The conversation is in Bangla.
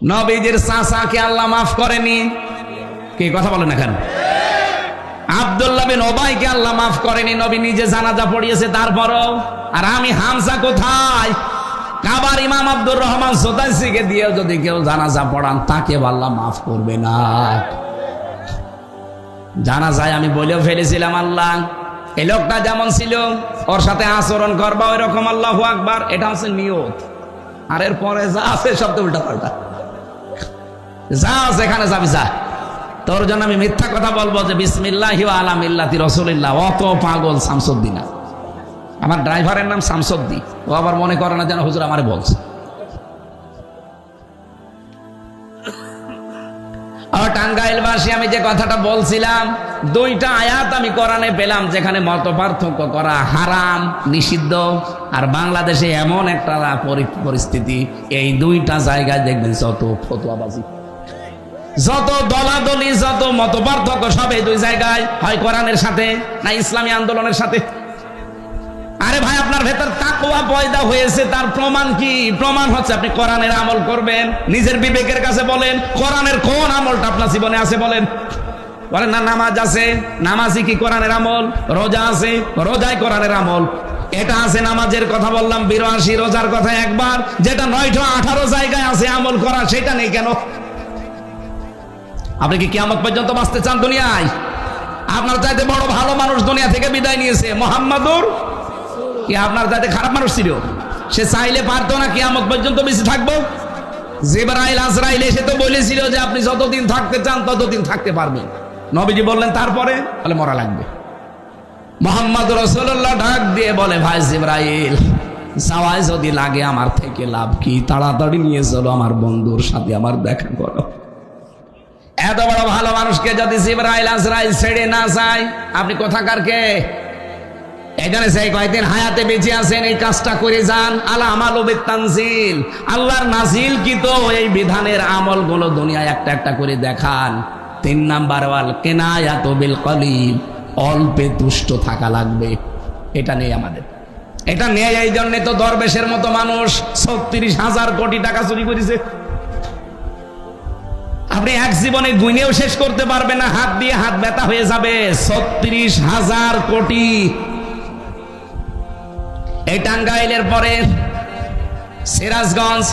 নবীজির চাচাকে আল্লাহ মাফ করেনি? কি কথা বলেন এখন? আব্দুল্লাহ বিন উবাইকে আল্লাহ মাফ করেনি, নবী নিজে জানাজা পড়িয়েছে তারপরও। আর আমি হামজা কোথায়? কাবার ইমাম আব্দুর রহমান সোতাইসিকে দিয়েও যদি কেউ জানাজা পড়ান তাকে আল্লাহ মাফ করবে না। জানাজায় আমি বলেও ফেলেছিলাম, আল্লাহ এই লোকটা যেমন ছিল ওর সাথে আচরণ করবা ওই রকম, আল্লাহু আকবার। এটা হচ্ছে নিয়ত। আর এর পরে যা আছে সব তো উল্টা পাল্টা। যা আছে এখানে যাবি, যা। তোর জন্য আমি মিথ্যা কথা বলবো যে বিসমিল্লাহি ওয়া আলা মিল্লাতি রাসূলিল্লাহ? অত পাগল শামসুদ্দিন না। আমার ড্রাইভারের নাম শামসুদ্দিন, ও আবার মনে করে না যেন হুজুর আমারে বলছে। টাঙ্গাইলবাসী, আমি যে কথাটা বলছিলাম, দুইটা আয়াত আমি কোরআনে পেলাম যেখানে মত পার্থক্য করা হারাম, নিষিদ্ধ। আর বাংলাদেশে এমন একটা পরিস্থিতি, এই দুইটা জায়গায় দেখবেন যত ফতোয়াবাজি, যত দলাদলি, যত মত পার্থক্য সব এই দুই জায়গায়, হয় কোরআনের সাথে না ইসলামী আন্দোলনের সাথে। আরে ভাই, আপনার ভেতর তাকওয়া পয়দা হয়েছে, তার প্রমাণ কি? প্রমাণ হচ্ছে আপনি কোরআনের আমল করবেন। নিজের বিবেকের কাছে বলেন, কোরআনের কোন আমলটা আপনার জীবনে আছে বলেন? বলেন না নামাজ আছে, নামাজই কি কোরআনের আমল? রোজা আছে, রোজাই কোরআনের আমল। এটা আছে নামাজের কথা বললাম 82, রোজার কথা একবার। যেটা 918 জায়গায় আছে আমল করা, সেটা নেই কেন? আপনি কি কিয়ামত পর্যন্ত বাঁচতে চান দুনিয়ায়? আপনার চাইতে বড় ভালো মানুষ দুনিয়া থেকে বিদায় নিয়েছে, মুহাম্মাদুর। কি আপনার চাইতে খারাপ মানুষ ছিল? সে চাইলে পারতো না কিয়ামত পর্যন্ত বেঁচে থাকবো? জিবরাইল আজরাইল এসে তো বলেছিল যে আপনি যতদিন থাকতে চান ততদিন থাকতে পারবেন। নবীজি বললেন তারপরে বলে মরা লাগবে। মুহাম্মদ রাসূলুল্লাহ ডাক দিয়ে বলে, ভাই জিবরাইল, যাওয়ায় যদি লাগে আমার থেকে লাভ কি? তাড়াতাড়ি নিয়ে চলো আমার বন্ধুর সাথে আমার দেখা করো। এত বড় ভালো মানুষকে যদি জিবরাইল আজরাইল ছেড়ে না যায়, আপনি কোথাকার কে? এখানে সেই কয়েকদিন হায়াতে বেঁচে আছেন, এই কাজটা করে যান। আলা আমালু বিতানজিল, আল্লাহর নাজিল কি তো এই বিধানের আমলগুলো দুনিয়ায় একটা একটা করে দেখান। 3 নাম্বার ওয়াল কিনায়াতু বিল কলিল, অল্পে তুষ্ট থাকা লাগবে। এটা নেই আমাদের, এটা নেই। এই জন্য তো দরবেশের মতো মানুষ 36,000 কোটি টাকা চুরি করেছে। আপনি এক জীবনে গুনেও শেষ করতে পারবেন না, হাত দিয়ে হাত ব্যথা হয়ে যাবে। 36,000 কোটি। এই টাঙ্গাইলের পরে সিরাজগঞ্জ,